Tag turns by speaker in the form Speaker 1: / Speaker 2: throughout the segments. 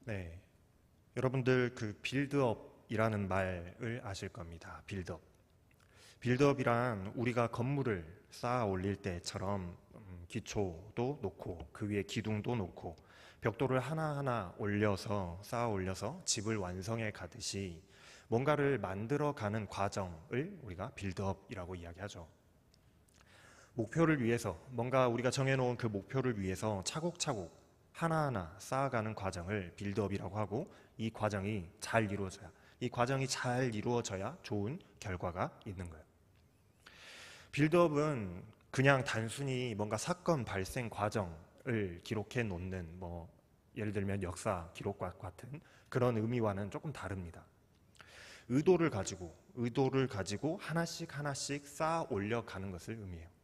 Speaker 1: 네, 여러분들 그 빌드업이라는 말을 아실 겁니다. 빌드업. 빌드업이란 우리가 건물을 쌓아 올릴 때처럼 기초도 놓고 그 위에 기둥도 놓고 벽돌을 하나하나 올려서 쌓아 올려서 집을 완성해 가듯이 뭔가를 만들어 가는 과정을 우리가 빌드업이라고 이야기하죠. 목표를 위해서 뭔가 우리가 정해놓은 그 목표를 위해서 차곡차곡 하나하나 쌓아가는 과정을 빌드업이라고 하고, 이 과정이 잘 이루어져야 좋은 결과가 있는 거예요. 빌드업은 그냥 단순히 뭔가 사건 발생 과정을 기록해 놓는 예를 들면 역사 기록과 같은 그런 의미와는 조금 다릅니다. 의도를 가지고 하나씩 쌓아 올려가는 것을 의미해요.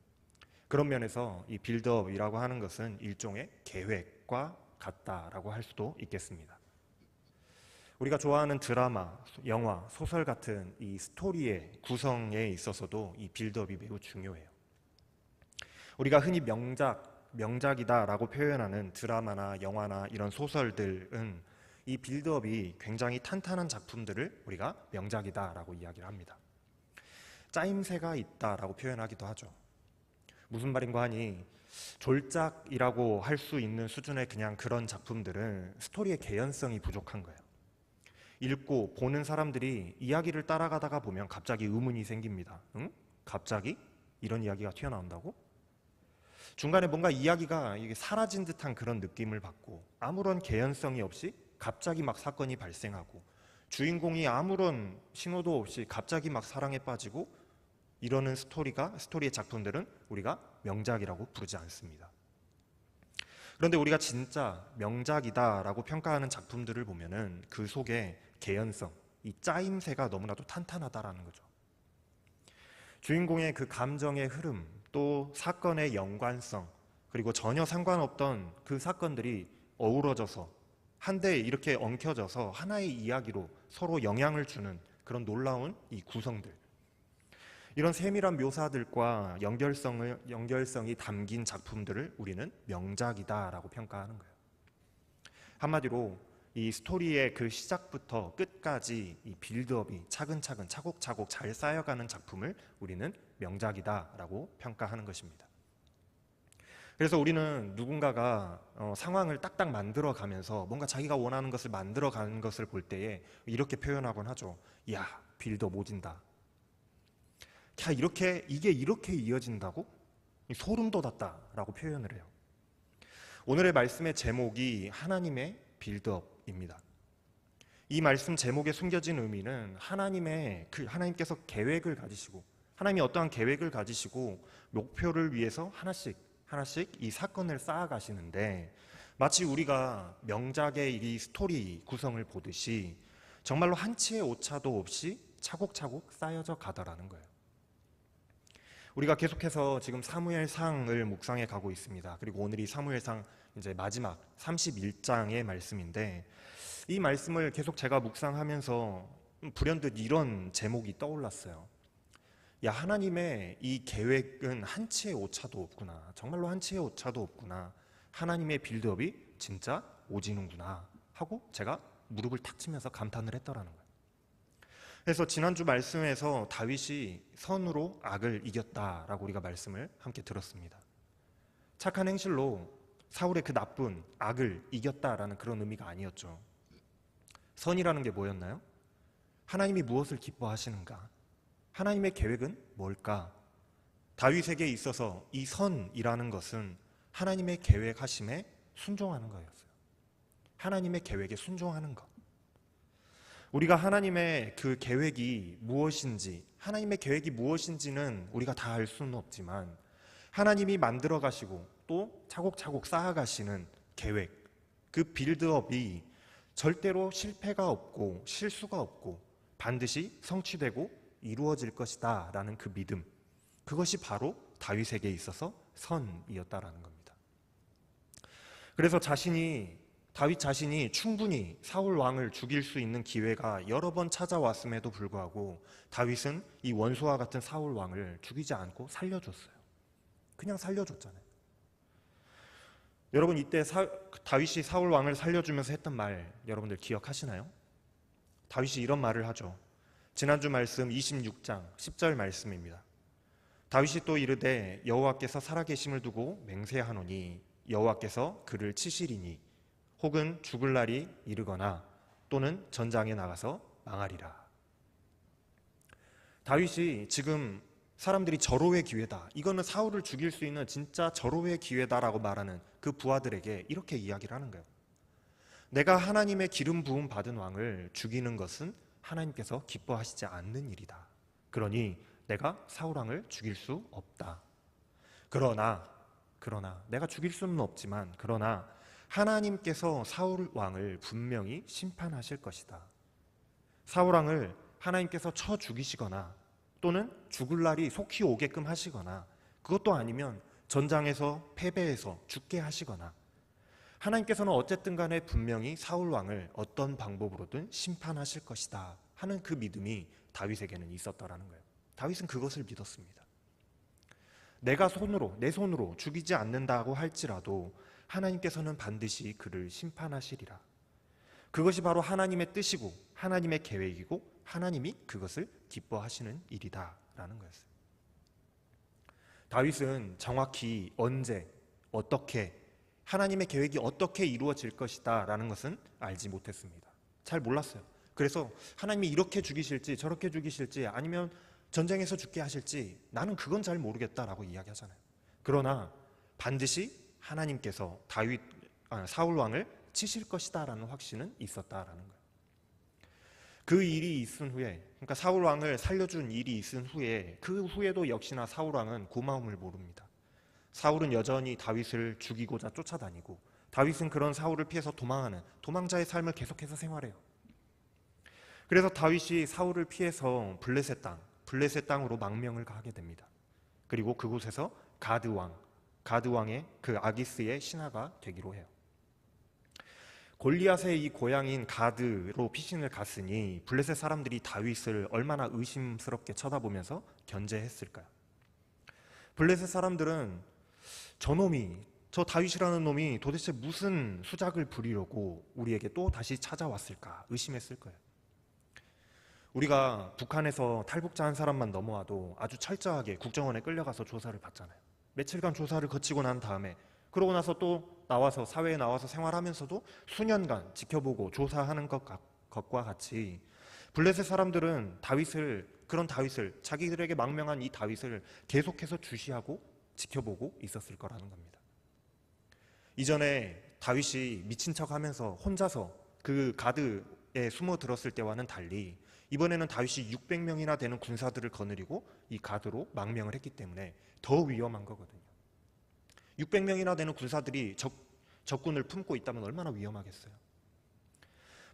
Speaker 1: 그런 면에서 이 빌드업이라고 하는 것은 일종의 계획과 같다라고 할 수도 있겠습니다. 우리가 좋아하는 드라마, 영화, 소설 같은 이 스토리의 구성에 있어서도 이 빌드업이 매우 중요해요. 우리가 흔히 명작이다라고 표현하는 드라마나 영화나 이런 소설들은 이 빌드업이 굉장히 탄탄한 작품들을 우리가 명작이다라고 이야기를 합니다. 짜임새가 있다라고 표현하기도 하죠. 무슨 말인가 하니 졸작이라고 할 수 있는 수준의 그냥 그런 작품들은 스토리의 개연성이 부족한 거예요. 읽고 보는 사람들이 이야기를 따라가다가 보면 갑자기 의문이 생깁니다. 응? 갑자기 이런 이야기가 튀어나온다고? 중간에 뭔가 이야기가 이게 사라진 듯한 그런 느낌을 받고 아무런 개연성이 없이 갑자기 막 사건이 발생하고 주인공이 아무런 신호도 없이 갑자기 막 사랑에 빠지고 이러는 스토리의 작품들은 우리가 명작이라고 부르지 않습니다. 그런데 우리가 진짜 명작이다라고 평가하는 작품들을 보면은 그 속에 개연성, 이 짜임새가 너무나도 탄탄하다라는 거죠. 주인공의 그 감정의 흐름, 또 사건의 연관성, 그리고 전혀 상관없던 그 사건들이 어우러져서 한데 이렇게 엉켜져서 하나의 이야기로 서로 영향을 주는 그런 놀라운 이 구성들, 이런 세밀한 묘사들과 연결성이 담긴 작품들을 우리는 명작이다라고 평가하는 거예요. 한마디로 이 스토리의 그 시작부터 끝까지 이 빌드업이 차근차근 차곡차곡 잘 쌓여가는 작품을 우리는 명작이다라고 평가하는 것입니다. 그래서 우리는 누군가가 상황을 딱딱 만들어가면서 뭔가 자기가 원하는 것을 만들어가는 것을 볼 때에 이렇게 표현하곤 하죠. 야, 빌드업 오진다. 이게 이렇게 이어진다고? 소름 돋았다라고 표현을 해요. 오늘의 말씀의 제목이 하나님의 빌드업입니다. 이 말씀 제목에 숨겨진 의미는 하나님께서 계획을 가지시고, 하나님이 어떠한 계획을 가지시고 목표를 위해서 하나씩 이 사건을 쌓아가시는데, 마치 우리가 명작의 이 스토리 구성을 보듯이 정말로 한치의 오차도 없이 차곡차곡 쌓여져 가더라는 거예요. 우리가 계속해서 지금 사무엘상을 묵상해 가고 있습니다. 그리고 오늘이 사무엘상 이제 마지막 31장의 말씀인데, 이 말씀을 계속 제가 묵상하면서 불현듯 이런 제목이 떠올랐어요. 야, 하나님의 이 계획은 한치의 오차도 없구나. 정말로 한치의 오차도 없구나. 하나님의 빌드업이 진짜 오지는구나 하고 제가 무릎을 탁 치면서 감탄을 했더라는 거예요. 그래서 지난주 말씀에서 다윗이 선으로 악을 이겼다라고 우리가 말씀을 함께 들었습니다. 착한 행실로 사울의 그 나쁜 악을 이겼다라는 그런 의미가 아니었죠. 선이라는 게 뭐였나요? 하나님이 무엇을 기뻐하시는가? 하나님의 계획은 뭘까? 다윗에게 있어서 이 선이라는 것은 하나님의 계획하심에 순종하는 거였어요. 하나님의 계획에 순종하는 것. 우리가 하나님의 그 계획이 무엇인지, 하나님의 계획이 무엇인지는 우리가 다 알 수는 없지만, 하나님이 만들어 가시고 또 차곡차곡 쌓아가시는 계획, 그 빌드업이 절대로 실패가 없고 실수가 없고 반드시 성취되고 이루어질 것이다 라는 그 믿음, 그것이 바로 다윗에게 있어서 선이었다라는 겁니다. 그래서 다윗 자신이 충분히 사울 왕을 죽일 수 있는 기회가 여러 번 찾아왔음에도 불구하고 다윗은 이 원수와 같은 사울 왕을 죽이지 않고 살려줬어요. 그냥 살려줬잖아요. 여러분 이때 다윗이 사울 왕을 살려주면서 했던 말 여러분들 기억하시나요? 다윗이 이런 말을 하죠. 지난주 말씀 26장 10절 말씀입니다. 다윗이 또 이르되 여호와께서 살아계심을 두고 맹세하노니 여호와께서 그를 치시리니 혹은 죽을 날이 이르거나 또는 전장에 나가서 망하리라. 다윗이 지금 사람들이 절호의 기회다, 이거는 사울을 죽일 수 있는 진짜 절호의 기회다라고 말하는 그 부하들에게 이렇게 이야기를 하는 거예요. 내가 하나님의 기름 부음 받은 왕을 죽이는 것은 하나님께서 기뻐하시지 않는 일이다. 그러니 내가 사울 왕을 죽일 수 없다. 그러나 내가 죽일 수는 없지만 그러나 하나님께서 사울 왕을 분명히 심판하실 것이다. 사울 왕을 하나님께서 쳐 죽이시거나 또는 죽을 날이 속히 오게끔 하시거나 그것도 아니면 전장에서 패배해서 죽게 하시거나 하나님께서는 어쨌든 간에 분명히 사울 왕을 어떤 방법으로든 심판하실 것이다 하는 그 믿음이 다윗에게는 있었다라는 거예요. 다윗은 그것을 믿었습니다. 내가 내 손으로 죽이지 않는다고 할지라도 하나님께서는 반드시 그를 심판하시리라. 그것이 바로 하나님의 뜻이고 하나님의 계획이고 하나님이 그것을 기뻐하시는 일이다라는 거였어요. 다윗은 정확히 언제, 어떻게, 하나님의 계획이 어떻게 이루어질 것이다 라는 것은 알지 못했습니다. 잘 몰랐어요. 그래서 하나님이 이렇게 죽이실지 저렇게 죽이실지 아니면 전쟁에서 죽게 하실지 나는 그건 잘 모르겠다라고 이야기하잖아요. 그러나 반드시 하나님께서 사울 왕을 치실 것이다 라는 확신은 있었다라는 거예요. 그 일이 있은 후에, 그러니까 사울 왕을 살려준 일이 있은 후에 그 후에도 역시나 사울 왕은 고마움을 모릅니다. 사울은 여전히 다윗을 죽이고자 쫓아다니고 다윗은 그런 사울을 피해서 도망하는 도망자의 삶을 계속해서 생활해요. 그래서 다윗이 사울을 피해서 블레셋 땅으로 망명을 가게 됩니다. 그리고 그곳에서 가드왕의 그 아기스의 신하가 되기로 해요. 골리앗의 이 고향인 가드로 피신을 갔으니 블레셋 사람들이 다윗을 얼마나 의심스럽게 쳐다보면서 견제했을까요? 블레셋 사람들은 저 다윗이라는 놈이 도대체 무슨 수작을 부리려고 우리에게 또 다시 찾아왔을까 의심했을 거예요. 우리가 북한에서 탈북자 한 사람만 넘어와도 아주 철저하게 국정원에 끌려가서 조사를 받잖아요. 며칠간 조사를 거치고 난 다음에 그러고 나서 또 사회에 나와서 생활하면서도 수년간 지켜보고 조사하는 것과 같이 블레셋 사람들은 그런 다윗을 자기들에게 망명한 이 다윗을 계속해서 주시하고 지켜보고 있었을 거라는 겁니다. 이전에 다윗이 미친 척하면서 혼자서 그 가드에 숨어들었을 때와는 달리 이번에는 다윗이 600명이나 되는 군사들을 거느리고 이 가드로 망명을 했기 때문에 더 위험한 거거든요. 600명이나 되는 군사들이 적군을 품고 있다면 얼마나 위험하겠어요.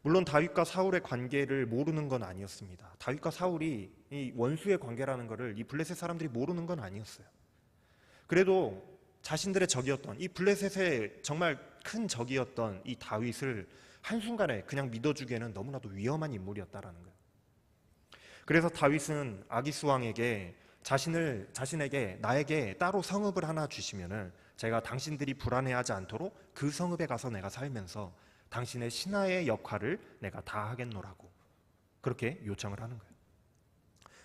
Speaker 1: 물론 다윗과 사울의 관계를 모르는 건 아니었습니다. 다윗과 사울이 이 원수의 관계라는 것을 이 블레셋 사람들이 모르는 건 아니었어요. 그래도 자신들의 적이었던 이 블레셋의 정말 큰 적이었던 이 다윗을 한순간에 그냥 믿어주기에는 너무나도 위험한 인물이었다라는 거예요. 그래서 다윗은 아기스 왕에게 자신에게 나에게 따로 성읍을 하나 주시면은 제가 당신들이 불안해하지 않도록 그 성읍에 가서 내가 살면서 당신의 신하의 역할을 내가 다 하겠노라고 그렇게 요청을 하는 거예요.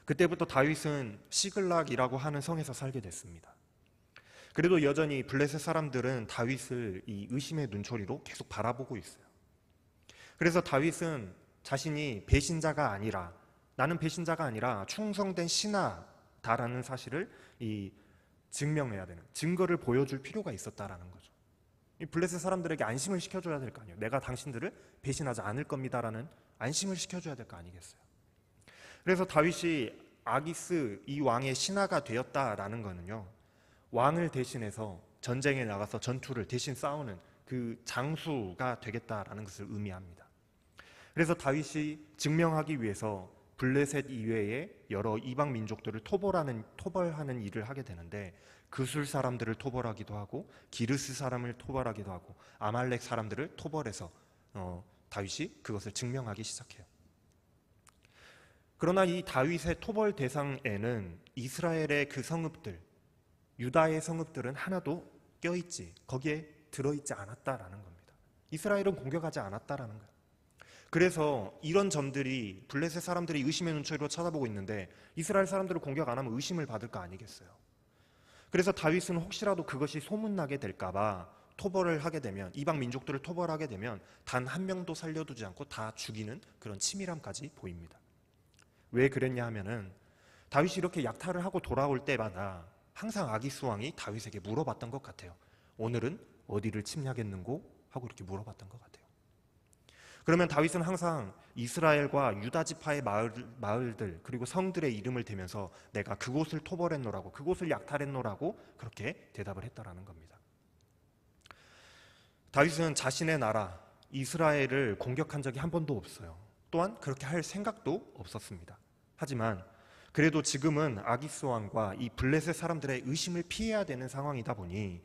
Speaker 1: 그때부터 다윗은 시글락이라고 하는 성에서 살게 됐습니다. 그래도 여전히 블레셋 사람들은 다윗을 이 의심의 눈초리로 계속 바라보고 있어요. 그래서 다윗은 자신이 나는 배신자가 아니라 충성된 신하다라는 사실을 증명해야 되는 증거를 보여줄 필요가 있었다라는 거죠. 이 블레셋 사람들에게 안심을 시켜줘야 될 거 아니에요. 내가 당신들을 배신하지 않을 겁니다라는 안심을 시켜줘야 될 거 아니겠어요. 그래서 다윗이 아기스 이 왕의 신하가 되었다라는 거는요, 왕을 대신해서 전쟁에 나가서 전투를 대신 싸우는 그 장수가 되겠다라는 것을 의미합니다. 그래서 다윗이 증명하기 위해서 블레셋 이외의 여러 이방 민족들을 토벌하는 일을 하게 되는데 그술 사람들을 토벌하기도 하고 기르스 사람을 토벌하기도 하고 아말렉 사람들을 토벌해서 다윗이 그것을 증명하기 시작해요. 그러나 이 다윗의 토벌 대상에는 이스라엘의 그 성읍들, 유다의 성읍들은 하나도 껴있지, 거기에 들어있지 않았다라는 겁니다. 이스라엘은 공격하지 않았다라는 거예요. 그래서 이런 점들이 블레셋 사람들이 의심의 눈초리로 쳐다보고 있는데 이스라엘 사람들을 공격 안 하면 의심을 받을 거 아니겠어요. 그래서 다윗은 혹시라도 그것이 소문나게 될까봐 토벌을 하게 되면, 이방 민족들을 토벌하게 되면 단 한 명도 살려두지 않고 다 죽이는 그런 치밀함까지 보입니다. 왜 그랬냐 하면은 다윗이 이렇게 약탈을 하고 돌아올 때마다 항상 아기스 왕이 다윗에게 물어봤던 것 같아요. 오늘은 어디를 침략했는고? 하고 이렇게 물어봤던 것 같아요. 그러면 다윗은 항상 이스라엘과 유다 지파의 마을들 그리고 성들의 이름을 대면서 내가 그곳을 토벌했노라고, 그곳을 약탈했노라고 그렇게 대답을 했다라는 겁니다. 다윗은 자신의 나라 이스라엘을 공격한 적이 한 번도 없어요. 또한 그렇게 할 생각도 없었습니다. 하지만 그래도 지금은 아기스 왕과 이 블레셋 사람들의 의심을 피해야 되는 상황이다 보니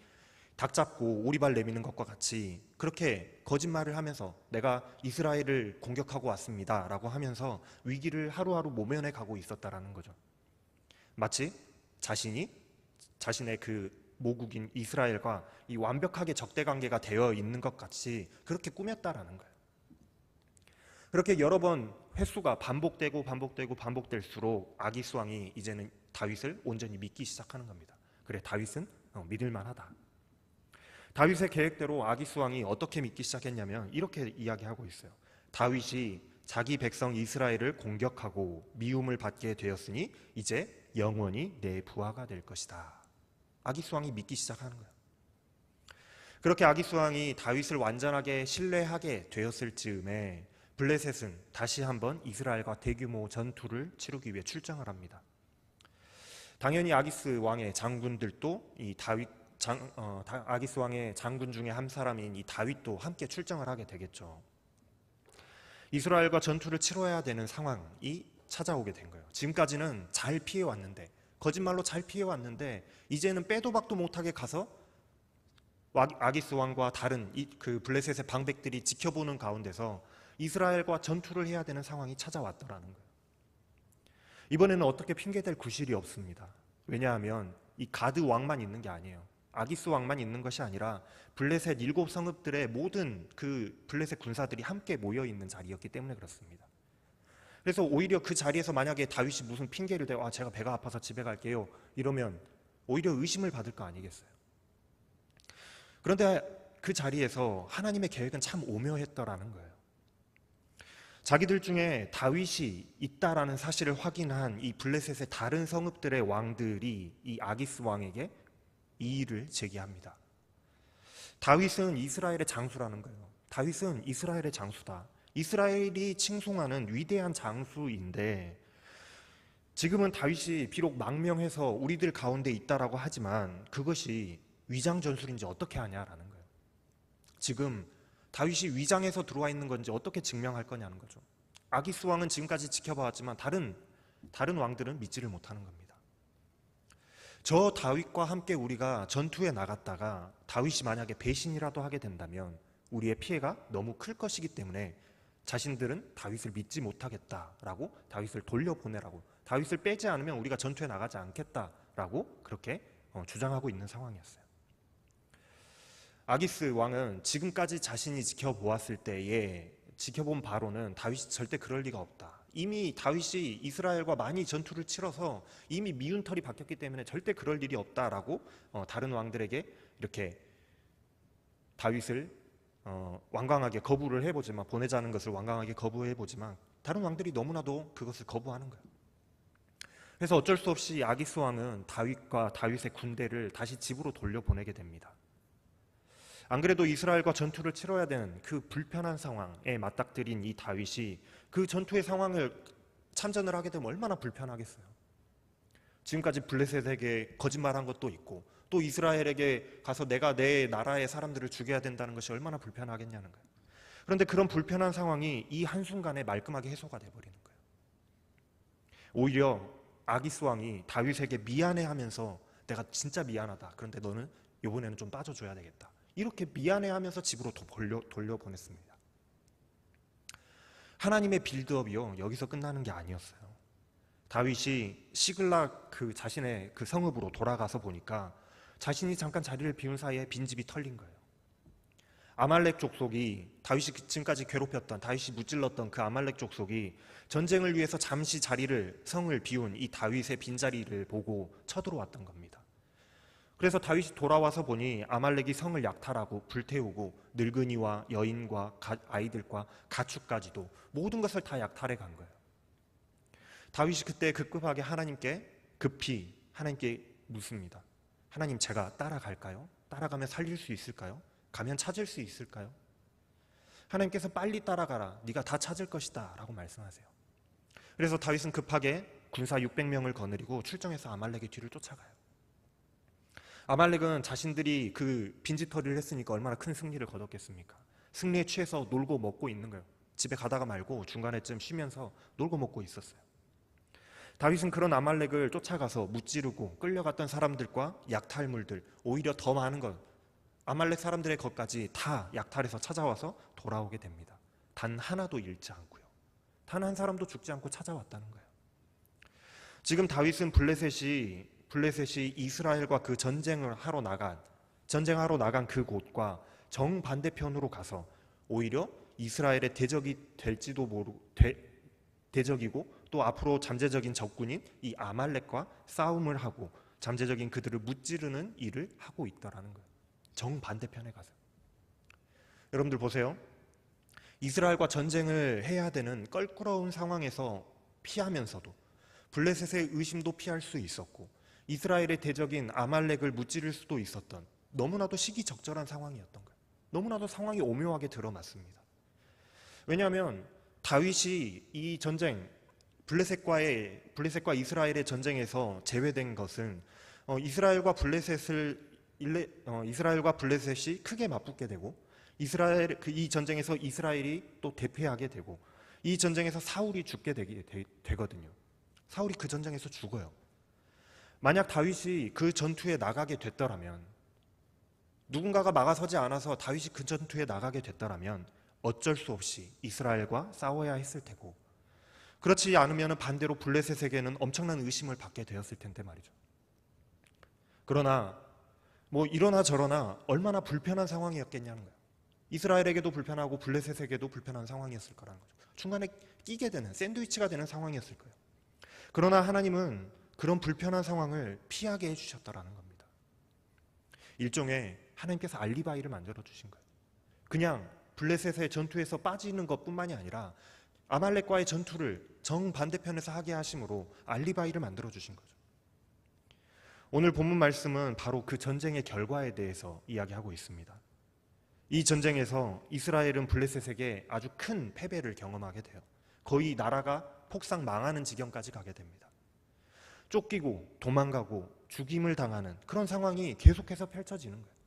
Speaker 1: 닭 잡고 오리발 내미는 것과 같이 그렇게 거짓말을 하면서 내가 이스라엘을 공격하고 왔습니다 라고 하면서 위기를 하루하루 모면해 가고 있었다라는 거죠. 마치 자신의 그 모국인 이스라엘과 이 완벽하게 적대관계가 되어 있는 것 같이 그렇게 꾸몄다라는 거예요. 그렇게 여러 번 횟수가 반복될수록 아기스 왕이 이제는 다윗을 온전히 믿기 시작하는 겁니다. 그래, 다윗은 믿을 만하다. 다윗의 계획대로 아기스 왕이 어떻게 믿기 시작했냐면 이렇게 이야기하고 있어요. 다윗이 자기 백성 이스라엘을 공격하고 미움을 받게 되었으니 이제 영원히 내 부하가 될 것이다. 아기스 왕이 믿기 시작하는 거예요. 그렇게 아기스 왕이 다윗을 완전하게 신뢰하게 되었을 즈음에 블레셋은 다시 한번 이스라엘과 대규모 전투를 치르기 위해 출정을 합니다. 당연히 아기스 왕의 장군들도 이 아기스 왕의 장군 중에 한 사람인 이 다윗도 함께 출정을 하게 되겠죠. 이스라엘과 전투를 치러야 되는 상황이 찾아오게 된 거예요. 지금까지는 잘 피해왔는데, 거짓말로 잘 피해왔는데 이제는 빼도 박도 못하게 가서 아기스 왕과 다른 그 블레셋의 방백들이 지켜보는 가운데서 이스라엘과 전투를 해야 되는 상황이 찾아왔더라는 거예요. 이번에는 어떻게 핑계댈 구실이 없습니다. 왜냐하면 이 가드 왕만 있는 게 아니에요. 아기스 왕만 있는 것이 아니라 블레셋 7성읍들의 모든 그 블레셋 군사들이 함께 모여 있는 자리였기 때문에 그렇습니다. 그래서 오히려 그 자리에서 만약에 다윗이 무슨 핑계를 대고 제가 배가 아파서 집에 갈게요 이러면 오히려 의심을 받을 거 아니겠어요. 그런데 그 자리에서 하나님의 계획은 참 오묘했더라는 거예요. 자기들 중에 다윗이 있다라는 사실을 확인한 이 블레셋의 다른 성읍들의 왕들이 이 아기스 왕에게 이의를 제기합니다. 다윗은 이스라엘의 장수라는 거예요. 다윗은 이스라엘의 장수다. 이스라엘이 칭송하는 위대한 장수인데 지금은 다윗이 비록 망명해서 우리들 가운데 있다라고 하지만 그것이 위장 전술인지 어떻게 하냐라는 거예요. 지금 다윗이 위장해서 들어와 있는 건지 어떻게 증명할 거냐는 거죠. 아기스 왕은 지금까지 지켜봐왔지만 다른 왕들은 믿지를 못하는 겁니다. 저 다윗과 함께 우리가 전투에 나갔다가 다윗이 만약에 배신이라도 하게 된다면 우리의 피해가 너무 클 것이기 때문에 자신들은 다윗을 믿지 못하겠다라고 다윗을 돌려보내라고, 다윗을 빼지 않으면 우리가 전투에 나가지 않겠다라고 그렇게 주장하고 있는 상황이었어요. 아기스 왕은 지금까지 자신이 지켜보았을 때에 지켜본 바로는 다윗이 절대 그럴 리가 없다. 이미 다윗이 이스라엘과 많이 전투를 치러서 이미 미운 털이 박혔기 때문에 절대 그럴 일이 없다라고 다른 왕들에게 이렇게 다윗을 완강하게 거부를 해보지만, 보내자는 것을 완강하게 거부해보지만 다른 왕들이 너무나도 그것을 거부하는 거예요. 그래서 어쩔 수 없이 아기스 왕은 다윗과 다윗의 군대를 다시 집으로 돌려보내게 됩니다. 안 그래도 이스라엘과 전투를 치러야 되는 그 불편한 상황에 맞닥뜨린 이 다윗이 그 전투의 상황을 참전을 하게 되면 얼마나 불편하겠어요. 지금까지 블레셋에게 거짓말한 것도 있고 또 이스라엘에게 가서 내가 내 나라의 사람들을 죽여야 된다는 것이 얼마나 불편하겠냐는 거예요. 그런데 그런 불편한 상황이 이 한순간에 말끔하게 해소가 돼버리는 거예요. 오히려 아기스 왕이 다윗에게 미안해하면서 내가 진짜 미안하다. 그런데 너는 이번에는 좀 빠져줘야 되겠다. 이렇게 미안해하면서 집으로 돌려보냈습니다. 하나님의 빌드업이요 여기서 끝나는 게 아니었어요. 다윗이 시글락 그 자신의 그 성읍으로 돌아가서 보니까 자신이 잠깐 자리를 비운 사이에 빈집이 털린 거예요. 아말렉 족속이 다윗이 지금까지 괴롭혔던, 다윗이 무찔렀던 그 아말렉 족속이 전쟁을 위해서 잠시 성을 비운 이 다윗의 빈자리를 보고 쳐들어왔던 겁니다. 그래서 다윗이 돌아와서 보니 아말렉이 성을 약탈하고 불태우고 늙은이와 여인과 아이들과 가축까지도 모든 것을 다 약탈해 간 거예요. 다윗이 그때 급급하게 급히 하나님께 묻습니다. 하나님, 제가 따라갈까요? 따라가면 살릴 수 있을까요? 가면 찾을 수 있을까요? 하나님께서 빨리 따라가라, 네가 다 찾을 것이다 라고 말씀하세요. 그래서 다윗은 급하게 군사 600명을 거느리고 출정해서 아말렉의 뒤를 쫓아가요. 아말렉은 자신들이 그 빈집털이를 했으니까 얼마나 큰 승리를 거뒀겠습니까? 승리에 취해서 놀고 먹고 있는 거예요. 집에 가다가 말고 중간에쯤 쉬면서 놀고 먹고 있었어요. 다윗은 그런 아말렉을 쫓아가서 무찌르고 끌려갔던 사람들과 약탈물들, 오히려 더 많은 것, 아말렉 사람들의 것까지 다 약탈해서 찾아와서 돌아오게 됩니다. 단 하나도 잃지 않고요. 단 한 사람도 죽지 않고 찾아왔다는 거예요. 지금 다윗은 블레셋이 이스라엘과 그 전쟁하러 나간 그 곳과 정반대편으로 가서 오히려 이스라엘의 대적이고 또 앞으로 잠재적인 적군인 이 아말렉과 싸움을 하고 잠재적인 그들을 무찌르는 일을 하고 있다라는 거예요. 정반대편에 가서. 여러분들 보세요. 이스라엘과 전쟁을 해야 되는 껄끄러운 상황에서 피하면서도 블레셋의 의심도 피할 수 있었고 이스라엘의 대적인 아말렉을 무찌를 수도 있었던 너무나도 시기적절한 상황이었던 거예요. 너무나도 상황이 오묘하게 들어맞습니다. 왜냐하면 다윗이 이 전쟁, 블레셋과 이스라엘의 전쟁에서 제외된 것은 이스라엘과 블레셋이 크게 맞붙게 되고 이 전쟁에서 이스라엘이 또 대패하게 되고 이 전쟁에서 사울이 죽게 되거든요. 사울이 그 전쟁에서 죽어요. 만약 다윗이 그 전투에 나가게 됐더라면, 누군가가 막아서지 않아서 다윗이 그 전투에 나가게 됐더라면 어쩔 수 없이 이스라엘과 싸워야 했을 테고, 그렇지 않으면 반대로 블레셋에게는 엄청난 의심을 받게 되었을 텐데 말이죠. 그러나 이러나 저러나 얼마나 불편한 상황이었겠냐는 거예요. 이스라엘에게도 불편하고 블레셋에게도 불편한 상황이었을 거라는 거죠. 중간에 끼게 되는, 샌드위치가 되는 상황이었을 거예요. 그러나 하나님은 그런 불편한 상황을 피하게 해주셨다라는 겁니다. 일종의 하나님께서 알리바이를 만들어 주신 거예요. 그냥 블레셋의 전투에서 빠지는 것뿐만이 아니라 아말렉과의 전투를 정반대편에서 하게 하심으로 알리바이를 만들어 주신 거죠. 오늘 본문 말씀은 바로 그 전쟁의 결과에 대해서 이야기하고 있습니다. 이 전쟁에서 이스라엘은 블레셋에게 아주 큰 패배를 경험하게 돼요. 거의 나라가 폭삭 망하는 지경까지 가게 됩니다. 쫓기고 도망가고 죽임을 당하는 그런 상황이 계속해서 펼쳐지는 거예요.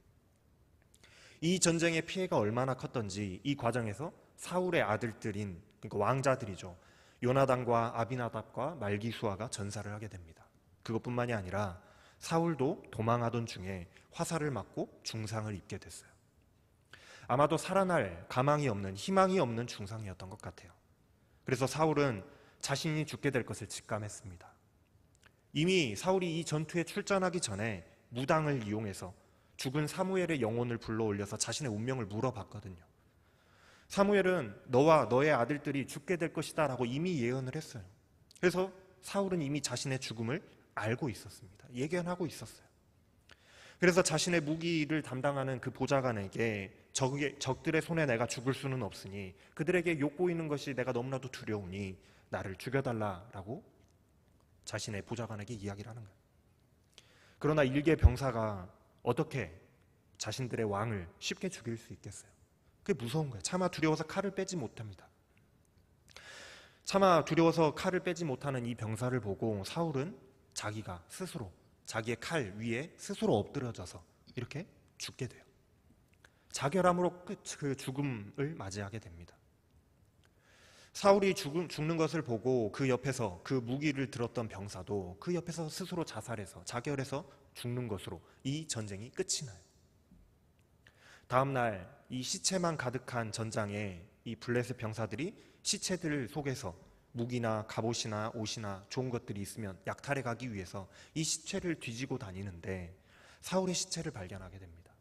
Speaker 1: 이 전쟁의 피해가 얼마나 컸던지 이 과정에서 사울의 아들들인, 그러니까 왕자들이죠, 요나단과 아비나답과 말기수아가 전사를 하게 됩니다. 그것뿐만이 아니라 사울도 도망하던 중에 화살을 맞고 중상을 입게 됐어요. 아마도 살아날 가망이 없는, 희망이 없는 중상이었던 것 같아요. 그래서 사울은 자신이 죽게 될 것을 직감했습니다. 이미 사울이 이 전투에 출전하기 전에 무당을 이용해서 죽은 사무엘의 영혼을 불러올려서 자신의 운명을 물어봤거든요. 사무엘은 너와 너의 아들들이 죽게 될 것이다 라고 이미 예언을 했어요. 그래서 사울은 이미 자신의 죽음을 알고 있었습니다. 예견하고 있었어요. 그래서 자신의 무기를 담당하는 그 보좌관에게 적들의 손에 내가 죽을 수는 없으니 그들에게 욕보이는 것이 내가 너무나도 두려우니 나를 죽여달라라고 자신의 보좌관에게 이야기를 하는 거예요. 그러나 일개 병사가 어떻게 자신들의 왕을 쉽게 죽일 수 있겠어요? 그게 무서운 거예요. 차마 두려워서 칼을 빼지 못합니다. 차마 두려워서 칼을 빼지 못하는 이 병사를 보고 사울은 자기가 스스로 자기의 칼 위에 스스로 엎드려져서 이렇게 죽게 돼요. 자결함으로 그 죽음을 맞이하게 됩니다. 사울이 죽는 것을 보고 그 옆에서 그 무기를 들었던 병사도 그 옆에서 스스로 자살해서 자결해서 죽는 것으로 이 전쟁이 끝이 나요. 다음 날 이 시체만 가득한 전장에 이 블레셋 병사들이 시체들 속에서 무기나 갑옷이나 옷이나 좋은 것들이 있으면 약탈해 가기 위해서 이 시체를 뒤지고 다니는데 사울의 시체를 발견하게 됩니다.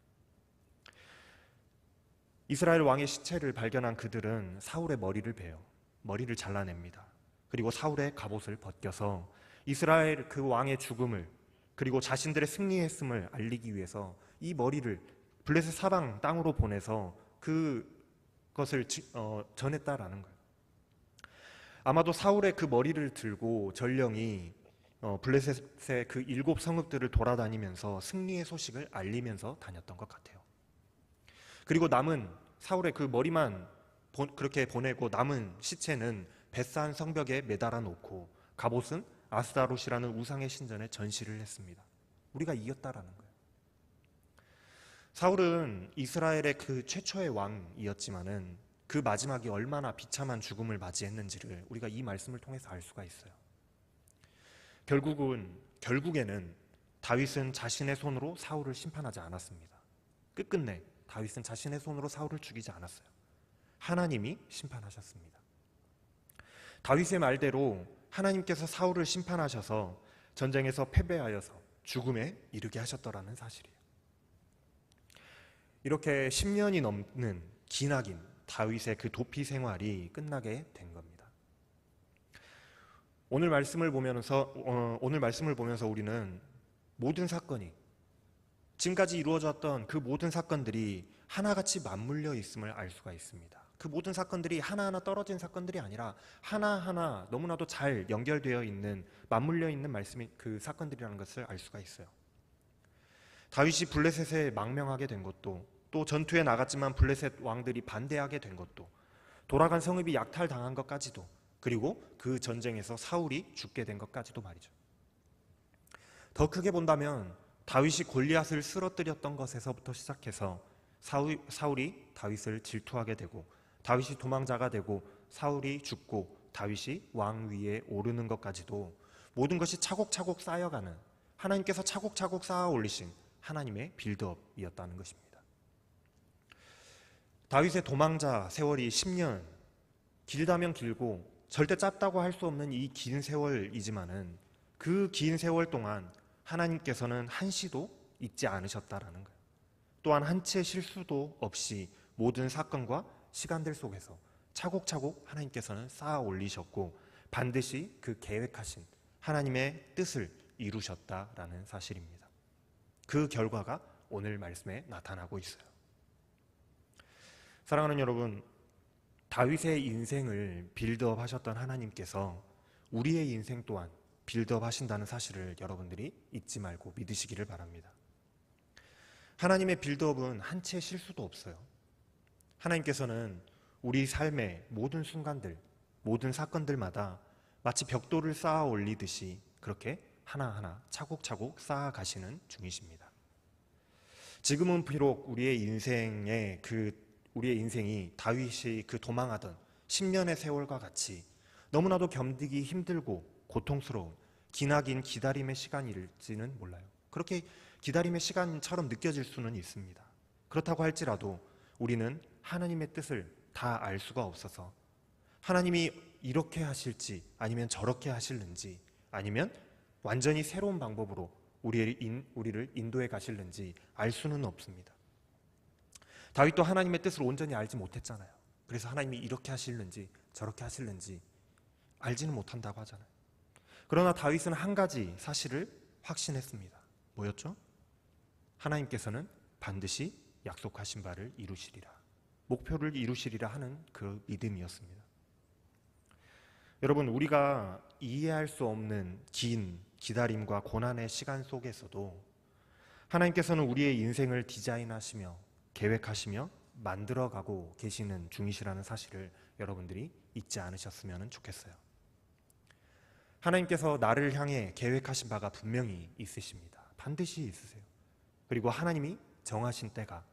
Speaker 1: 이스라엘 왕의 시체를 발견한 그들은 사울의 머리를 베어 머리를 잘라냅니다. 그리고 사울의 갑옷을 벗겨서 이스라엘 그 왕의 죽음을 그리고 자신들의 승리했음을 알리기 위해서 이 머리를 블레셋 사방 땅으로 보내서 그것을 전했다라는 거예요. 아마도 사울의 그 머리를 들고 전령이 블레셋의 그 7 성읍들을 돌아다니면서 승리의 소식을 알리면서 다녔던 것 같아요. 그리고 남은 사울의 그 머리만 그렇게 보내고 남은 시체는 벳산 성벽에 매달아 놓고 갑옷은 아스다롯이라는 우상의 신전에 전시를 했습니다. 우리가 이겼다라는 거예요. 사울은 이스라엘의 그 최초의 왕이었지만은 그 마지막이 얼마나 비참한 죽음을 맞이했는지를 우리가 이 말씀을 통해서 알 수가 있어요. 결국에는 다윗은 자신의 손으로 사울을 심판하지 않았습니다. 끝끝내 다윗은 자신의 손으로 사울을 죽이지 않았어요. 하나님이 심판하셨습니다. 다윗의 말대로 하나님께서 사울을 심판하셔서 전쟁에서 패배하여서 죽음에 이르게 하셨더라는 사실이에요. 이렇게 10년이 넘는 기나긴 다윗의 그 도피 생활이 끝나게 된 겁니다. 오늘 말씀을 보면서 우리는 모든 사건이 지금까지 이루어졌던 그 모든 사건들이 하나같이 맞물려 있음을 알 수가 있습니다. 그 모든 사건들이 하나하나 떨어진 사건들이 아니라 하나하나 너무나도 잘 연결되어 있는 맞물려 있는 말씀이 그 사건들이라는 것을 알 수가 있어요. 다윗이 블레셋에 망명하게 된 것도, 또 전투에 나갔지만 블레셋 왕들이 반대하게 된 것도, 돌아간 성읍이 약탈당한 것까지도, 그리고 그 전쟁에서 사울이 죽게 된 것까지도 말이죠. 더 크게 본다면 다윗이 골리앗을 쓰러뜨렸던 것에서부터 시작해서 사울이 다윗을 질투하게 되고, 다윗이 도망자가 되고, 사울이 죽고 다윗이 왕 위에 오르는 것까지도 모든 것이 차곡차곡 쌓여가는, 하나님께서 차곡차곡 쌓아 올리신 하나님의 빌드업이었다는 것입니다. 다윗의 도망자 세월이 10년, 길다면 길고 절대 짧다고 할 수 없는 이 긴 세월이지만은 그 긴 세월 동안 하나님께서는 한시도 잊지 않으셨다라는 거예요. 또한 한 채의 실수도 없이 모든 사건과 시간들 속에서 차곡차곡 하나님께서는 쌓아 올리셨고 반드시 그 계획하신 하나님의 뜻을 이루셨다라는 사실입니다. 그 결과가 오늘 말씀에 나타나고 있어요. 사랑하는 여러분, 다윗의 인생을 빌드업 하셨던 하나님께서 우리의 인생 또한 빌드업 하신다는 사실을 여러분들이 잊지 말고 믿으시기를 바랍니다. 하나님의 빌드업은 한 채의 실수도 없어요. 하나님께서는 우리 삶의 모든 순간들, 모든 사건들마다 마치 벽돌을 쌓아 올리듯이 그렇게 하나하나 차곡차곡 쌓아 가시는 중이십니다. 지금은 비록 우리의 인생이 다윗이 그 도망하던 10년의 세월과 같이 너무나도 견디기 힘들고 고통스러운 기나긴 기다림의 시간일지는 몰라요. 그렇게 기다림의 시간처럼 느껴질 수는 있습니다. 그렇다고 할지라도 우리는 하나님의 뜻을 다 알 수가 없어서 하나님이 이렇게 하실지 아니면 저렇게 하실는지 아니면 완전히 새로운 방법으로 우리를 인도해 가실는지 알 수는 없습니다. 다윗도 하나님의 뜻을 온전히 알지 못했잖아요. 그래서 하나님이 이렇게 하실는지 저렇게 하실는지 알지는 못한다고 하잖아요. 그러나 다윗은 한 가지 사실을 확신했습니다. 뭐였죠? 하나님께서는 반드시 약속하신 바를 이루시리라, 목표를 이루시리라 하는 그 믿음이었습니다. 여러분, 우리가 이해할 수 없는 긴 기다림과 고난의 시간 속에서도 하나님께서는 우리의 인생을 디자인하시며 계획하시며 만들어가고 계시는 중이시라는 사실을 여러분들이 잊지 않으셨으면 좋겠어요. 하나님께서 나를 향해 계획하신 바가 분명히 있으십니다. 반드시 있으세요. 그리고 하나님이 정하신 때가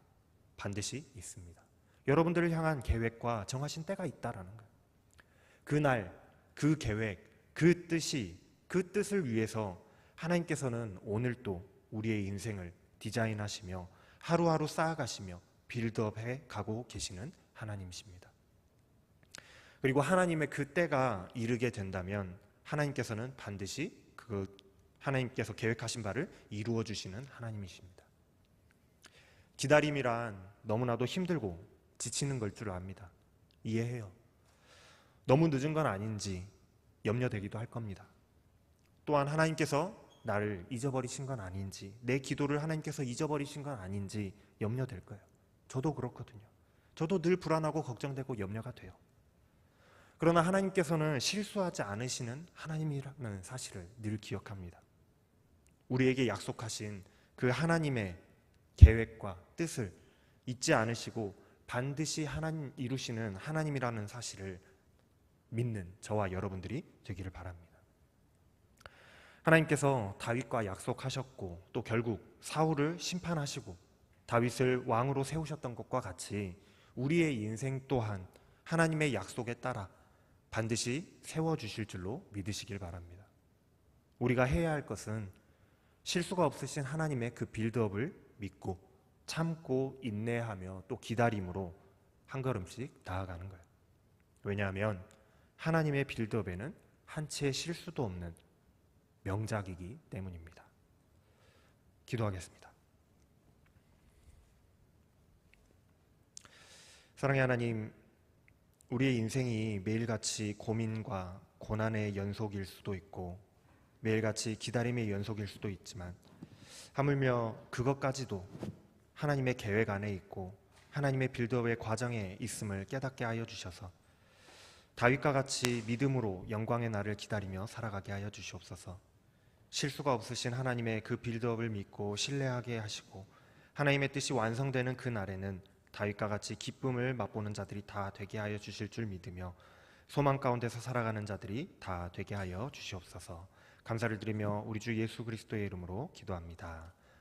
Speaker 1: 반드시 있습니다. 여러분들을 향한 계획과 정하신 때가 있다라는 거예요. 그날, 그 계획, 그 뜻을 위해서 하나님께서는 오늘도 우리의 인생을 디자인하시며 하루하루 쌓아가시며 빌드업해 가고 계시는 하나님이십니다. 그리고 하나님의 그 때가 이르게 된다면 하나님께서는 반드시 하나님께서 계획하신 바를 이루어 주시는 하나님이십니다. 기다림이란 너무나도 힘들고 지치는 걸 줄 압니다. 이해해요. 너무 늦은 건 아닌지 염려되기도 할 겁니다. 또한 하나님께서 나를 잊어버리신 건 아닌지, 내 기도를 하나님께서 잊어버리신 건 아닌지 염려될 거예요. 저도 그렇거든요. 저도 늘 불안하고 걱정되고 염려가 돼요. 그러나 하나님께서는 실수하지 않으시는 하나님이라는 사실을 늘 기억합니다. 우리에게 약속하신 그 하나님의 계획과 뜻을 잊지 않으시고 반드시 하나님 이루시는 하나님이라는 사실을 믿는 저와 여러분들이 되기를 바랍니다. 하나님께서 다윗과 약속하셨고 또 결국 사울을 심판하시고 다윗을 왕으로 세우셨던 것과 같이 우리의 인생 또한 하나님의 약속에 따라 반드시 세워주실 줄로 믿으시길 바랍니다. 우리가 해야 할 것은 실수가 없으신 하나님의 그 빌드업을 믿고 참고 인내하며 또 기다림으로 한 걸음씩 나아가는 거예요. 왜냐하면 하나님의 빌드업에는 한 채의 실수도 없는 명작이기 때문입니다. 기도하겠습니다. 사랑의 하나님, 우리의 인생이 매일같이 고민과 고난의 연속일 수도 있고 매일같이 기다림의 연속일 수도 있지만 하물며 그것까지도 하나님의 계획 안에 있고 하나님의 빌드업의 과정에 있음을 깨닫게 하여 주셔서 다윗과 같이 믿음으로 영광의 날을 기다리며 살아가게 하여 주시옵소서. 실수가 없으신 하나님의 그 빌드업을 믿고 신뢰하게 하시고 하나님의 뜻이 완성되는 그 날에는 다윗과 같이 기쁨을 맛보는 자들이 다 되게 하여 주실 줄 믿으며 소망 가운데서 살아가는 자들이 다 되게 하여 주시옵소서. 감사를 드리며 우리 주 예수 그리스도의 이름으로 기도합니다.